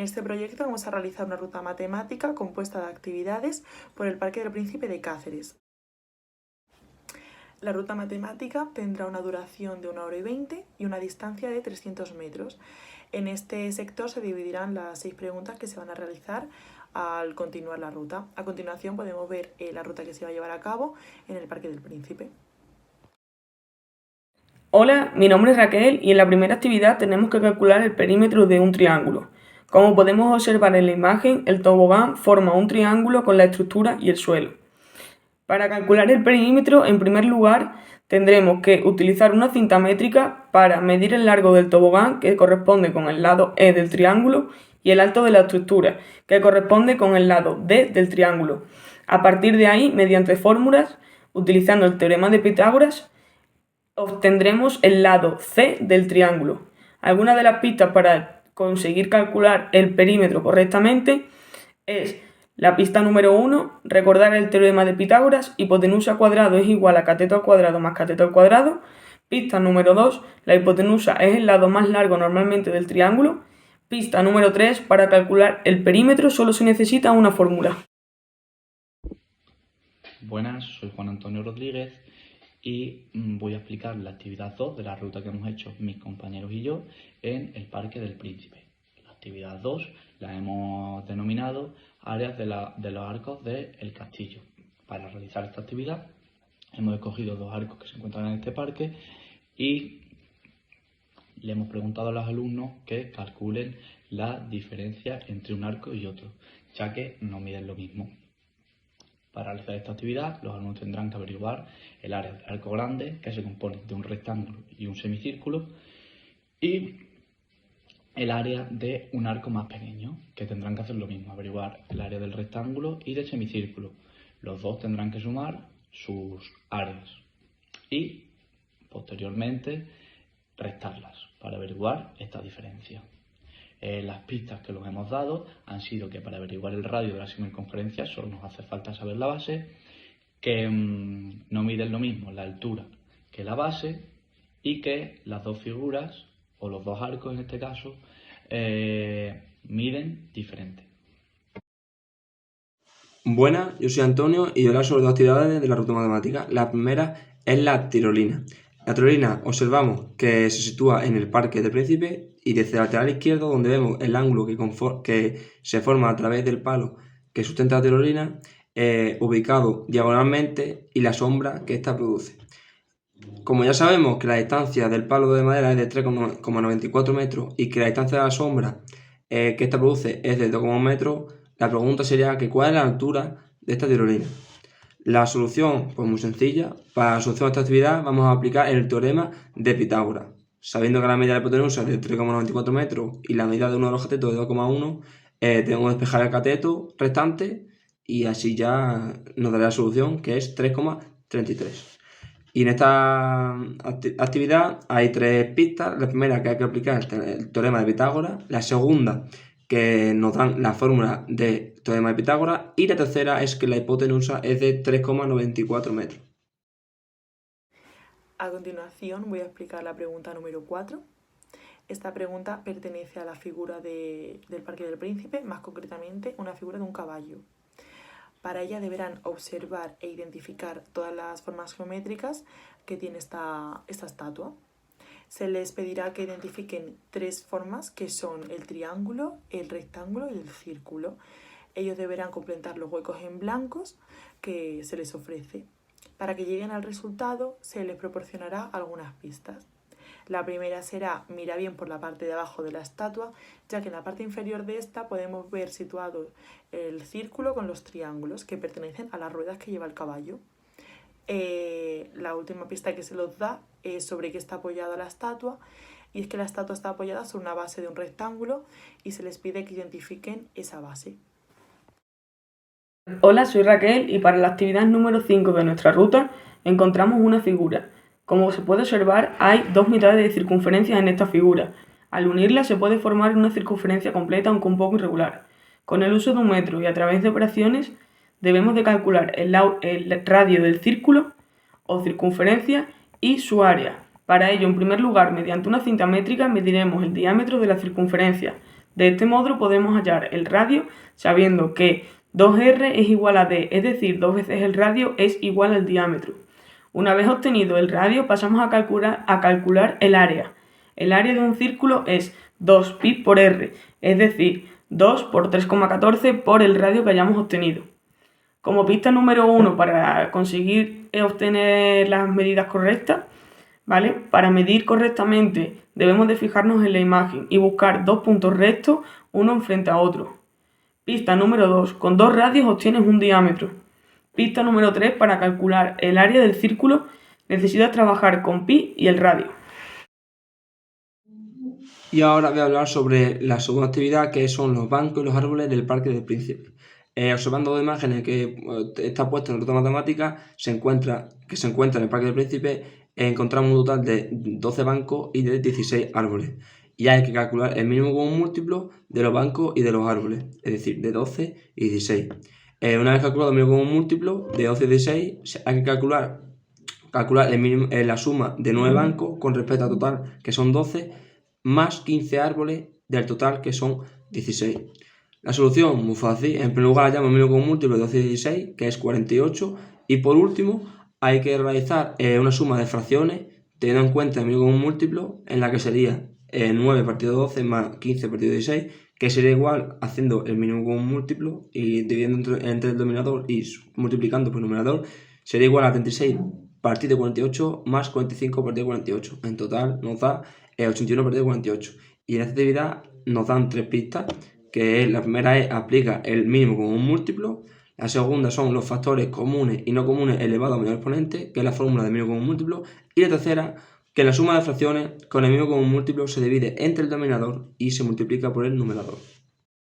En este proyecto vamos a realizar una ruta matemática compuesta de actividades por el Parque del Príncipe de Cáceres. La ruta matemática tendrá una duración de 1 hora y 20 y una distancia de 300 metros. En este sector se dividirán las 6 preguntas que se van a realizar al continuar la ruta. A continuación podemos ver la ruta que se va a llevar a cabo en el Parque del Príncipe. Hola, mi nombre es Raquel y en la primera actividad tenemos que calcular el perímetro de un triángulo. Como podemos observar en la imagen, el tobogán forma un triángulo con la estructura y el suelo. Para calcular el perímetro, en primer lugar, tendremos que utilizar una cinta métrica para medir el largo del tobogán, que corresponde con el lado E del triángulo, y el alto de la estructura, que corresponde con el lado D del triángulo. A partir de ahí, mediante fórmulas, utilizando el teorema de Pitágoras, obtendremos el lado C del triángulo. Algunas de las pistas para conseguir calcular el perímetro correctamente es la pista número 1, recordar el teorema de Pitágoras, hipotenusa al cuadrado es igual a cateto al cuadrado más cateto al cuadrado. Pista número 2, la hipotenusa es el lado más largo normalmente del triángulo. Pista número 3, para calcular el perímetro solo se necesita una fórmula. Buenas, soy Juan Antonio Rodríguez y voy a explicar la actividad 2 de la ruta que hemos hecho mis compañeros y yo en el Parque del Príncipe. La actividad 2 la hemos denominado áreas de los arcos del castillo. Para realizar esta actividad hemos escogido 2 arcos que se encuentran en este parque y le hemos preguntado a los alumnos que calculen la diferencia entre un arco y otro, ya que no miden lo mismo. Para realizar esta actividad, los alumnos tendrán que averiguar el área del arco grande, que se compone de un rectángulo y un semicírculo, y el área de un arco más pequeño, que tendrán que hacer lo mismo, averiguar el área del rectángulo y del semicírculo. Los dos tendrán que sumar sus áreas y, posteriormente, restarlas para averiguar esta diferencia. Las pistas que los hemos dado han sido que para averiguar el radio de la circunferencia solo nos hace falta saber la base, que no miden lo mismo la altura que la base y que las dos figuras, o los dos arcos en este caso, miden diferente. Buenas, yo soy Antonio y voy a hablar sobre 2 actividades de la ruta matemática. La primera es la tirolina. La tirolina observamos que se sitúa en el Parque del Príncipe y desde el lateral izquierdo, donde vemos el ángulo que se forma a través del palo que sustenta la tirolina, ubicado diagonalmente, y la sombra que ésta produce. Como ya sabemos que la distancia del palo de madera es de 3,94 metros y que la distancia de la sombra que ésta produce es de 2,1 metros, la pregunta sería que ¿cuál es la altura de esta tirolina? La solución, pues muy sencilla. Para la solución de esta actividad vamos a aplicar el teorema de Pitágoras. Sabiendo que la medida de la hipotenusa es de 3,94 metros y la medida de uno de los catetos es de 2,1, tenemos que despejar el cateto restante y así ya nos dará la solución, que es 3,33. Y en esta actividad hay 3 pistas. La primera, que hay que aplicar el teorema de Pitágoras. La segunda, que nos dan la fórmula de teorema de Pitágoras. Y la tercera es que la hipotenusa es de 3,94 metros. A continuación voy a explicar la pregunta número 4. Esta pregunta pertenece a la figura del Parque del Príncipe, más concretamente una figura de un caballo. Para ella deberán observar e identificar todas las formas geométricas que tiene esta estatua. Se les pedirá que identifiquen 3 formas, que son el triángulo, el rectángulo y el círculo. Ellos deberán completar los huecos en blancos que se les ofrece. Para que lleguen al resultado se les proporcionará algunas pistas. La primera será mirar bien por la parte de abajo de la estatua, ya que en la parte inferior de esta podemos ver situado el círculo con los triángulos que pertenecen a las ruedas que lleva el caballo. La última pista que se los da es sobre qué está apoyada la estatua, y es que la estatua está apoyada sobre una base de un rectángulo y se les pide que identifiquen esa base. Hola, soy Raquel y para la actividad número 5 de nuestra ruta encontramos una figura. Como se puede observar, hay 2 mitades de circunferencia en esta figura. Al unirlas se puede formar una circunferencia completa, aunque un poco irregular. Con el uso de un metro y a través de operaciones debemos de calcular el radio del círculo o circunferencia y su área. Para ello, en primer lugar, mediante una cinta métrica mediremos el diámetro de la circunferencia. De este modo podemos hallar el radio sabiendo que 2r es igual a d, es decir, 2 veces el radio es igual al diámetro. Una vez obtenido el radio pasamos a calcular el área. El área de un círculo es 2pi por r, es decir, 2 por 3,14 por el radio que hayamos obtenido. Como pista número 1 para conseguir obtener las medidas correctas, ¿vale? Para medir correctamente debemos de fijarnos en la imagen y buscar dos puntos rectos uno enfrente a otro. Pista número 2. Con dos radios obtienes un diámetro. Pista número 3. Para calcular el área del círculo necesitas trabajar con pi y el radio. Y ahora voy a hablar sobre la segunda actividad, que son los bancos y los árboles del Parque del Príncipe. Observando dos imágenes que está puesta en la ruta matemática, que se encuentra en el Parque del Príncipe, encontramos un total de 12 bancos y de 16 árboles. Y hay que calcular el mínimo común múltiplo de los bancos y de los árboles, es decir, de 12 y 16. Una vez calculado el mínimo común múltiplo de 12 y 16, hay que calcular la suma de 9 bancos con respecto al total, que son 12, más 15 árboles del total, que son 16. La solución, muy fácil. En primer lugar, hallamos el mínimo común múltiplo de 12 y 16, que es 48. Y por último, hay que realizar una suma de fracciones, teniendo en cuenta el mínimo común múltiplo, en la que sería 9 partido 12 más 15 partido 16, que sería igual haciendo el mínimo común múltiplo y dividiendo entre el denominador y multiplicando por el numerador, sería igual a 36 partido 48 más 45 partido 48. En total nos da 81 partido 48. Y en esta actividad nos dan tres pistas, que la primera es aplica el mínimo común múltiplo, la segunda son los factores comunes y no comunes elevados a mayor exponente, que es la fórmula del mínimo común múltiplo, y la tercera, que la suma de fracciones con el mínimo común múltiplo se divide entre el denominador y se multiplica por el numerador.